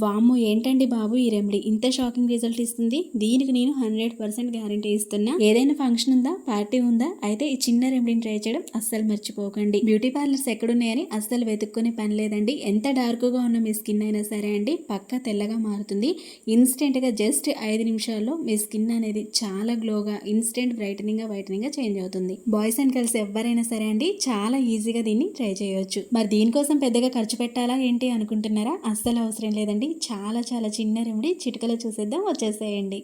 వామ్మో! ఏంటండి బాబు ఈ రెమెడీ ఇంత షాకింగ్ రిజల్ట్ ఇస్తుంది. దీనికి నేను 100% గ్యారంటీ ఇస్తున్నా. ఏదైనా ఫంక్షన్ ఉందా, పార్టీ ఉందా, అయితే ఈ చిన్న రెమెడీని ట్రై చేయడం అస్సలు మర్చిపోకండి. బ్యూటీ పార్లర్స్ ఎక్కడున్నాయని అస్సలు వెతుక్కునే పని లేదండి. ఎంత డార్క్గా ఉన్న మీ స్కిన్ అయినా సరే అండి పక్కా తెల్లగా మారుతుంది. ఇన్స్టెంట్గా జస్ట్ 5 నిమిషాల్లో మీ స్కిన్ అనేది చాలా గ్లోగా, ఇన్స్టెంట్ వైటనింగ్గా చేంజ్ అవుతుంది. బాయ్స్ అండ్ గర్ల్స్ ఎవరైనా సరే అండి చాలా ఈజీగా దీన్ని ట్రై చేయొచ్చు. మరి దీనికోసం పెద్దగా ఖర్చు పెట్టాలా ఏంటి అనుకుంటున్నారా? అస్సలు అవసరం లేదండి. చాలా చాలా చిన్న రెమెడీ, చిటికలో చూసేద్దాం, వచ్చేసేయండి.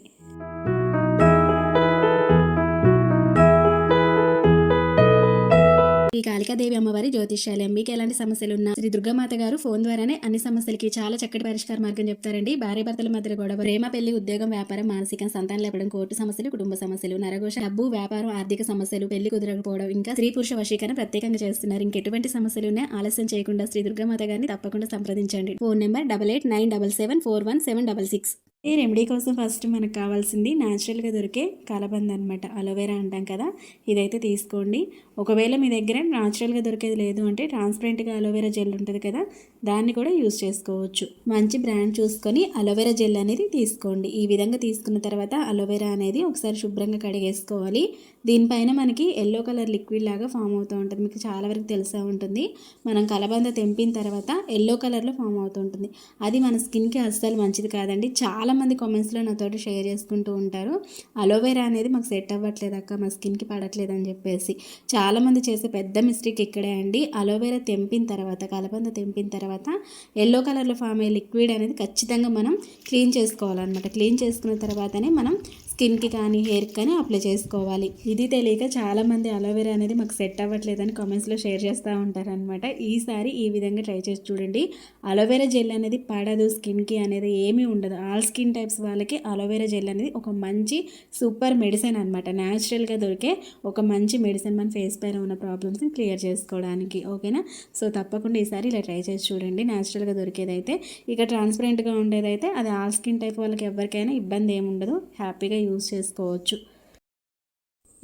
ఈ కాళికాదేవి అమ్మవారి జ్యోతిష్యాలయం. మీకు ఎలాంటి సమస్యలు ఉన్నా శ్రీ దుర్గామాత గారు ఫోన్ ద్వారానే అన్ని సమస్యలకి చాలా చక్కటి పరిష్కార మార్గం చెప్తారండి. భార్య భర్తల మధ్య గొడవ, ప్రేమ, పెళ్లి, ఉద్యోగం, వ్యాపారం, మానసిక, సంతానం లేపడం, కోర్టు సమస్యలు, కుటుంబ సమస్యలు, నరఘోష, డబ్బు, వ్యాపారం, ఆర్థిక సమస్యలు, పెళ్లి కుదరకపోవడం, ఇంకా స్త్రీ పురుష వశీకరణ ప్రత్యేకంగా చేస్తున్నారు. ఇంకెటువంటి సమస్యలు ఉన్నా ఆలస్యం చేయకుండా శ్రీ దుర్గామాత గారిని తప్పకుండా సంప్రదించండి. Phone number 8897741766. ఈ రెమెడీ కోసం ఫస్ట్ మనకు కావాల్సింది న్యాచురల్గా దొరికే కలబంద అనమాట. అలోవెరా అంటాం కదా, ఇదైతే తీసుకోండి. ఒకవేళ మీ దగ్గర న్యాచురల్గా దొరికేది లేదు అంటే ట్రాన్స్పరెంట్గా అలోవెరా జెల్ ఉంటుంది కదా, దాన్ని కూడా యూస్ చేసుకోవచ్చు. మంచి బ్రాండ్ చూసుకొని అలోవెరా జెల్ అనేది తీసుకోండి. ఈ విధంగా తీసుకున్న తర్వాత అలోవెరా అనేది ఒకసారి శుభ్రంగా కడిగేసుకోవాలి. దీనిపైన మనకి ఎల్లో కలర్ లిక్విడ్ లాగా ఫామ్ అవుతూ ఉంటుంది. మీకు చాలా వరకు తెలిసే ఉంటుంది. మనం కలబంద తెంపిన తర్వాత ఎల్లో కలర్లో ఫామ్ అవుతూ ఉంటుంది. అది మన స్కిన్కి అస్సలు మంచిది కాదండి. చాలామంది కామెంట్స్లో నాతోటి షేర్ చేసుకుంటూ ఉంటారు, అలోవెరా అనేది మాకు సెట్ అవ్వట్లేదు అక్క, మా స్కిన్కి పడట్లేదు అని చెప్పేసి. చాలామంది చేసే పెద్ద మిస్టేక్ ఇక్కడే అండి. అలోవెరా తెంపిన తర్వాత, కలబంద తెంపిన తర్వాత ఎల్లో కలర్లో ఫామ్ అయ్యే లిక్విడ్ అనేది ఖచ్చితంగా మనం క్లీన్ చేసుకోవాలన్నమాట. క్లీన్ చేసుకున్న తర్వాతనే మనం స్కిన్కి కానీ హెయిర్కి కానీ అప్లై చేసుకోవాలి. ఇది తెలియక చాలామంది అలోవెరా అనేది మాకు సెట్ అవ్వట్లేదని కామెంట్స్లో షేర్ చేస్తూ ఉంటారనమాట. ఈసారి ఈ విధంగా ట్రై చేసి చూడండి. అలోవెరా జెల్ అనేది పడదు స్కిన్కి అనేది ఏమీ ఉండదు. ఆల్ స్కిన్ టైప్స్ వాళ్ళకి అలోవెరా జెల్ అనేది ఒక మంచి సూపర్ మెడిసిన్ అనమాట. న్యాచురల్గా దొరికే ఒక మంచి మెడిసిన్ మన ఫేస్ పైన ఉన్న ప్రాబ్లమ్స్ని క్లియర్ చేసుకోవడానికి. ఓకేనా? సో తప్పకుండా ఈసారి ఇలా ట్రై చేసి చూడండి. న్యాచురల్గా దొరికేదైతే, ఇక ట్రాన్స్పరెంట్గా ఉండేదైతే అది ఆల్ స్కిన్ టైప్ వాళ్ళకి ఎవరికైనా ఇబ్బంది ఏమి ఉండదు, హ్యాపీగా యూజ్ చేసుకోవచ్చు.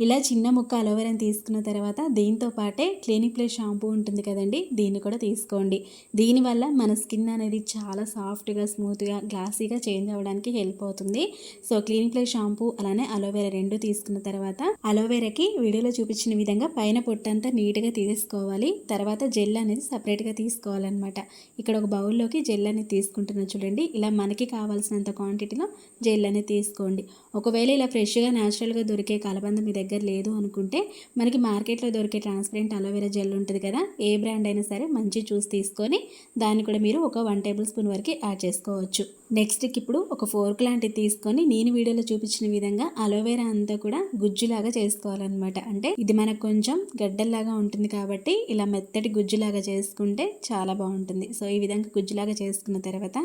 ఇలా చిన్న ముక్క అలోవెరాని తీసుకున్న తర్వాత దీంతో పాటే క్లినిక్ ప్లస్ షాంపూ ఉంటుంది కదండి, దీన్ని కూడా తీసుకోండి. దీనివల్ల మన స్కిన్ అనేది చాలా సాఫ్ట్గా, స్మూత్గా, గ్లాసీగా చేంజ్ అవ్వడానికి హెల్ప్ అవుతుంది. సో క్లినిక్ ప్లస్ షాంపూ అలానే అలోవెరా రెండు తీసుకున్న తర్వాత అలోవెరాకి వీడియోలో చూపించిన విధంగా పైన పొట్టంతా నీట్గా తీసుకోవాలి. తర్వాత జెల్ అనేది సపరేట్గా తీసుకోవాలన్నమాట. ఇక్కడ ఒక బౌల్లోకి జెల్ అనేది తీసుకుంటున్నా చూడండి. ఇలా మనకి కావాల్సినంత క్వాంటిటీలో జెల్ అనేది తీసుకోండి. ఒకవేళ ఇలా ఫ్రెష్గా న్యాచురల్గా దొరికే కలబంద మీ దగ్గర లేదు అనుకుంటే మనకి మార్కెట్లో దొరికే ట్రాన్స్పరెంట్ అలోవెరా జెల్ ఉంటుంది కదా, ఏ బ్రాండ్ అయినా సరే మంచి చూసి తీసుకొని దాన్ని కూడా మీరు ఒక 1 టేబుల్ స్పూన్ వరకు యాడ్ చేసుకోవచ్చు. నెక్స్ట్కి ఇప్పుడు ఒక ఫోర్క్ లాంటిది తీసుకొని నేను వీడియోలో చూపించిన విధంగా అలోవెరా అంతా కూడా గుజ్జులాగా చేసుకోవాలన్నమాట. అంటే ఇది మనకు కొంచెం గడ్డల్లాగా ఉంటుంది కాబట్టి ఇలా మెత్తటి గుజ్జులాగా చేసుకుంటే చాలా బాగుంటుంది. సో ఈ విధంగా గుజ్జులాగా చేసుకున్న తర్వాత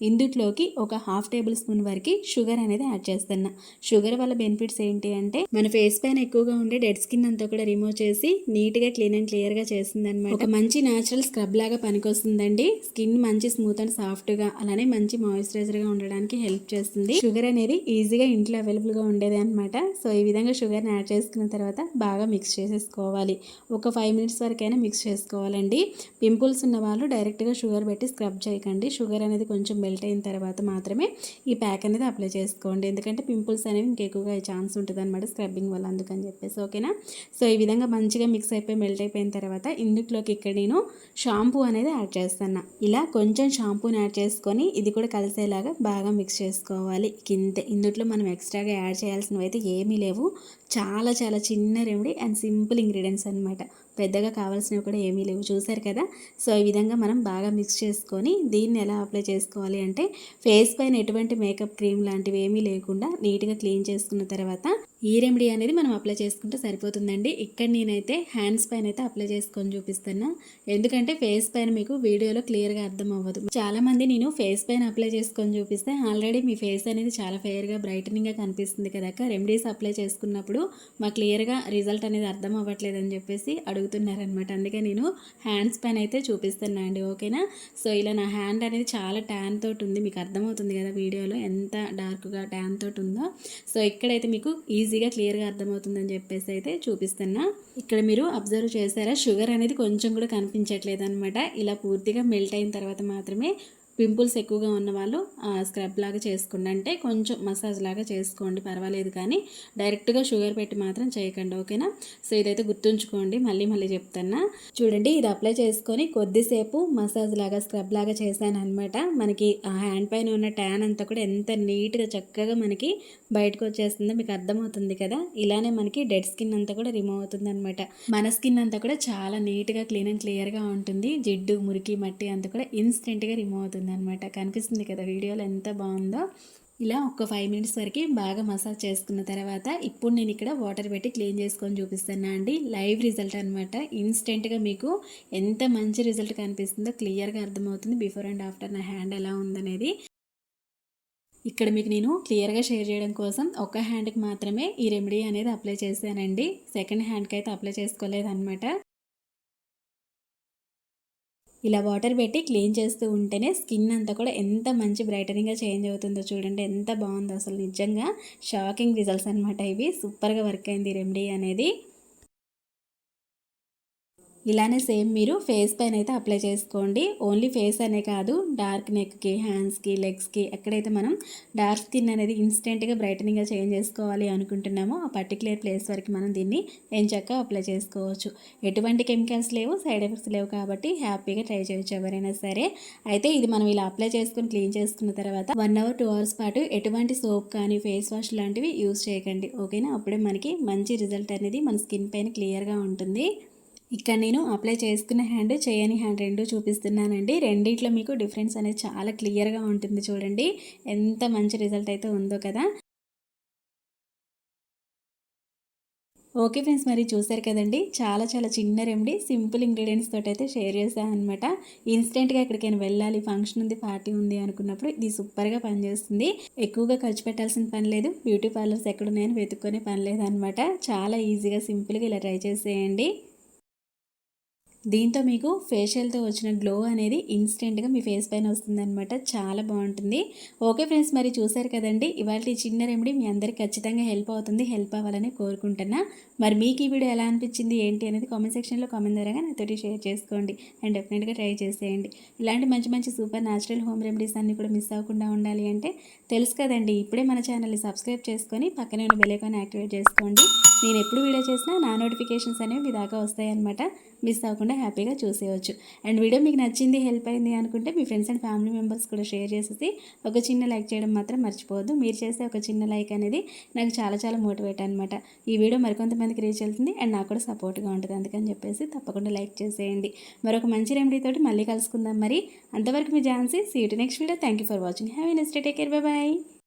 ఇందుట్లోకి ఒక 1/2 టేబుల్ స్పూన్ వరకు షుగర్ అనేది యాడ్ చేస్తున్నా. షుగర్ వల్ల బెనిఫిట్స్ ఏంటి అంటే మన ఫేస్ పైన ఎక్కువగా ఉండే డెడ్ స్కిన్ అంతా కూడా రిమూవ్ చేసి నీట్గా క్లీన్ అండ్ క్లియర్గా చేస్తుంది అనమాట. ఒక మంచి న్యాచురల్ స్క్రబ్ లాగా పనికొస్తుందండి. స్కిన్ మంచి స్మూత్ అండ్ సాఫ్ట్గా అలానే మంచి మాయిశ్చరైజర్గా ఉండడానికి హెల్ప్ చేస్తుంది. షుగర్ అనేది ఈజీగా ఇంట్లో అవైలబుల్గా ఉండేది అనమాట. సో ఈ విధంగా షుగర్ని యాడ్ చేసుకున్న తర్వాత బాగా మిక్స్ చేసేసుకోవాలి. ఒక 5 మినిట్స్ వరకైనా మిక్స్ చేసుకోవాలండి. పింపుల్స్ ఉన్న వాళ్ళు డైరెక్ట్గా షుగర్ పెట్టి స్క్రబ్ చేయకండి. షుగర్ అనేది కొంచెం మెల్ట్ అయిన తర్వాత మాత్రమే ఈ ప్యాక్ అనేది అప్లై చేసుకోండి. ఎందుకంటే పింపుల్స్ అనేవి ఇంకెక్కువగా ఛాన్స్ ఉంటుంది అనమాట స్క్రబ్బింగ్ వల్ల, అందుకని చెప్పేసి. ఓకేనా? సో ఈ విధంగా మంచిగా మిక్స్ అయిపోయి మెల్ట్ అయిపోయిన తర్వాత ఇందులోకి ఇక్కడ నేను షాంపూ అనేది యాడ్ చేస్తాను. ఇలా కొంచెం షాంపూని యాడ్ చేసుకొని ఇది కూడా కలిసేలాగా బాగా మిక్స్ చేసుకోవాలి. ఇందులో మనం ఎక్స్ట్రాగా యాడ్ చేయాల్సినవి అయితే ఏమీ లేవు. చాలా చాలా చిన్న రెమెడీ అండ్ సింపుల్ ఇంగ్రీడియంట్స్ అనమాట. పెద్దగా కావాల్సినవి కూడా ఏమీ లేవు. చూసారు కదా? సో ఈ విధంగా మనం బాగా మిక్స్ చేసుకొని దీన్ని ఎలా అప్లై చేసుకోవాలి అంటే ఫేస్ పైన ఎటువంటి మేకప్ క్రీమ్ లాంటివి ఏమీ లేకుండా నీట్గా క్లీన్ చేసుకున్న తర్వాత ఈ రెమెడీ అనేది మనం అప్లై చేసుకుంటే సరిపోతుందండి. ఇక్కడ నేనైతే హ్యాండ్స్ పైన అయితే అప్లై చేసుకొని చూపిస్తున్నా, ఎందుకంటే ఫేస్ పైన మీకు వీడియోలో క్లియర్గా అర్థం అవ్వదు. చాలామంది నేను ఫేస్ పైన అప్లై చేసుకొని చూపిస్తే ఆల్రెడీ మీ ఫేస్ అనేది చాలా ఫెయిర్గా బ్రైటనింగ్గా కనిపిస్తుంది కదా, రెమెడీస్ అప్లై చేసుకున్నప్పుడు మాకు క్లియర్గా రిజల్ట్ అనేది అర్థం అవ్వట్లేదు అని చెప్పేసి అడుగుతున్నారనమాట. అందుకే నేను హ్యాండ్స్ పైన అయితే చూపిస్తున్నా అండి. ఓకేనా? సో ఇలా నా హ్యాండ్ అనేది చాలా ట్యాన్ తోటి ఉంది, మీకు అర్థమవుతుంది కదా వీడియోలో ఎంత డార్క్గా ట్యాన్ తోటి ఉందో. సో ఇక్కడైతే మీకు ఈజీగా క్లియర్గా అర్థమవుతుందని చెప్పేసి అయితే చూపిస్తున్నా. ఇక్కడ మీరు అబ్జర్వ్ చేశారా, షుగర్ అనేది కొంచెం కూడా కనిపించట్లేదు అనమాట. ఇలా పూర్తిగా మెల్ట్ అయిన తర్వాత మాత్రమే పింపుల్స్ ఎక్కువగా ఉన్న వాళ్ళు స్క్రబ్ లాగా చేసుకోండి, అంటే కొంచెం మసాజ్ లాగా చేసుకోండి, పర్వాలేదు. కానీ డైరెక్ట్గా షుగర్ పెట్టి మాత్రం చేయకండి, ఓకేనా. సో ఇదైతే గుర్తుంచుకోండి, మళ్ళీ మళ్ళీ చెప్తున్నా. చూడండి, ఇది అప్లై చేసుకొని కొద్దిసేపు మసాజ్ లాగా స్క్రబ్ లాగా చేశాను అనమాట. మనకి ఆ హ్యాండ్ పైన ఉన్న ట్యాన్ అంతా కూడా ఎంత నీట్గా చక్కగా మనకి బయటకు వచ్చేస్తుందో మీకు అర్థమవుతుంది కదా. ఇలానే మనకి డెడ్ స్కిన్ అంతా కూడా రిమూవ్ అవుతుంది అనమాట. మన స్కిన్ అంతా కూడా చాలా నీట్గా క్లీన్ అండ్ క్లియర్గా ఉంటుంది. జిడ్డు మురికి మట్టి అంతా కూడా ఇన్స్టెంట్గా రిమూవ్ అవుతుంది అనమాట. కనిపిస్తుంది కదా వీడియోలో ఎంత బాగుందో. ఇలా ఒక 5 మినిట్స్ వరకు బాగా మసాజ్ చేసుకున్న తర్వాత ఇప్పుడు నేను ఇక్కడ వాటర్ పెట్టి క్లీన్ చేసుకొని చూపిస్తున్నా అండి. లైవ్ రిజల్ట్ అనమాట. ఇన్స్టెంట్గా మీకు ఎంత మంచి రిజల్ట్ కనిపిస్తుందో క్లియర్గా అర్థమవుతుంది. బిఫోర్ అండ్ ఆఫ్టర్ నా హ్యాండ్ ఎలా ఉందనేది ఇక్కడ మీకు నేను క్లియర్గా షేర్ చేయడం కోసం ఒక హ్యాండ్కి మాత్రమే ఈ రెమెడీ అనేది అప్లై చేశానండి. సెకండ్ హ్యాండ్కి అయితే అప్లై చేసుకోలేదన్నమాట. ఇలా వాటర్ పెట్టి క్లీన్ చేస్తూ ఉంటేనే స్కిన్ అంతా కూడా ఎంత మంచి బ్రైటనింగ్గా చేంజ్ అవుతుందో చూడండి, ఎంత బాగుందో అసలు. నిజంగా షాకింగ్ రిజల్ట్స్ అనమాట ఇవి. సూపర్గా వర్క్ అయింది రెమెడీ అనేది. ఇలానే సేమ్ మీరు ఫేస్ పైన అయితే అప్లై చేసుకోండి. ఓన్లీ ఫేస్ అనే కాదు, డార్క్ నెక్కి, హ్యాండ్స్కి, లెగ్స్కి, ఎక్కడైతే మనం డార్క్ స్కిన్ అనేది ఇన్స్టెంట్గా బ్రైటనింగ్గా చేంజ్ చేసుకోవాలి అనుకుంటున్నామో ఆ పర్టికులర్ ప్లేస్ వరకు మనం దీన్ని ఎంచక్కా అప్లై చేసుకోవచ్చు. ఎటువంటి కెమికల్స్ లేవు, సైడ్ ఎఫెక్ట్స్ లేవు, కాబట్టి హ్యాపీగా ట్రై చేయొచ్చు ఎవరైనా సరే. అయితే ఇది మనం ఇలా అప్లై చేసుకుని క్లీన్ చేసుకున్న తర్వాత 1 అవర్ 2 అవర్స్ పాటు ఎటువంటి సోప్ కానీ ఫేస్ వాష్ లాంటివి యూస్ చేయకండి, ఓకేనా. అప్పుడే మనకి మంచి రిజల్ట్ అనేది మన స్కిన్ పైన క్లియర్గా ఉంటుంది. ఇక్కడ నేను అప్లై చేసుకున్న హ్యాండ్, చేయని హ్యాండ్ రెండు చూపిస్తున్నానండి. రెండిట్లో మీకు డిఫరెన్స్ అనేది చాలా క్లియర్గా ఉంటుంది. చూడండి ఎంత మంచి రిజల్ట్ అయితే ఉందో కదా. ఓకే ఫ్రెండ్స్, మరి చూసారు కదండి, చాలా చాలా చిన్న రెమెడీ, సింపుల్ ఇంగ్రీడియంట్స్ తోటి అయితే షేర్ చేశాను అనమాట. ఇన్స్టెంట్గా ఎక్కడికైనా వెళ్ళాలి, ఫంక్షన్ ఉంది, పార్టీ ఉంది అనుకున్నప్పుడు ఇది సూపర్గా పనిచేస్తుంది. ఎక్కువగా ఖర్చు పెట్టాల్సిన పని లేదు, బ్యూటీ పార్లర్స్ ఎక్కడున్నాయని వెతుక్కునే పని లేదనమాట. చాలా ఈజీగా సింపుల్గా ఇలా ట్రై చేసేయండి. దీంతో మీకు ఫేషియల్తో వచ్చిన గ్లో అనేది ఇన్స్టెంట్గా మీ ఫేస్ పైన వస్తుందన్నమాట. చాలా బాగుంటుంది. ఓకే ఫ్రెండ్స్, మరి చూసారు కదండి, ఇవాళ చిన్న రెమెడీ మీ అందరికి ఖచ్చితంగా హెల్ప్ అవుతుంది, హెల్ప్ అవ్వాలని కోరుకుంటున్నా. మరి మీకు ఈ వీడియో ఎలా అనిపించింది ఏంటి అనేది కామెంట్ సెక్షన్లో కామెంట్ ద్వారా నాతోటి షేర్ చేసుకోండి అండ్ డెఫినెట్గా ట్రై చేసేయండి. ఇలాంటి మంచి మంచి సూపర్ న్యాచురల్ హోమ్ రెమెడీస్ అన్నీ కూడా మిస్ అవ్వకుండా ఉండాలి అంటే తెలుసు కదండి, ఇప్పుడే మన ఛానల్ని సబ్స్క్రైబ్ చేసుకొని పక్కనే ఉన్న బెల్ ఐకాన్ యాక్టివేట్ చేసుకోండి. నేను ఎప్పుడు వీడియో చేసినా నా నోటిఫికేషన్స్ అనేవి మీ దాకా వస్తాయన్నమాట. మిస్ అవ్వకుండా హ్యాపీగా చూసేయచ్చు. అండ్ వీడియో మీకు నచ్చింది, హెల్ప్ అయింది అనుకుంటే మీ ఫ్రెండ్స్ అండ్ ఫ్యామిలీ మెంబర్స్ కూడా షేర్ చేసేసి ఒక చిన్న లైక్ చేయడం మాత్రం మర్చిపోవద్దు. మీరు చేసే ఒక చిన్న లైక్ అనేది నాకు చాలా చాలా మోటివేట్ అనమాట. ఈ వీడియో మరికొంతమందికి రీచ్ వెళ్తుంది అండ్ నాకు కూడా సపోర్ట్గా ఉంటుంది. అందుకని చెప్పేసి తప్పకుండా లైక్ చేసేయండి. మరొక మంచి రెమెడీ తోటి మళ్ళీ కలుసుకుందాం. మరి అంతవరకు మీ Jhansi. See you to next video. Thank you for watching. Have a nice day. Take care. Bye by.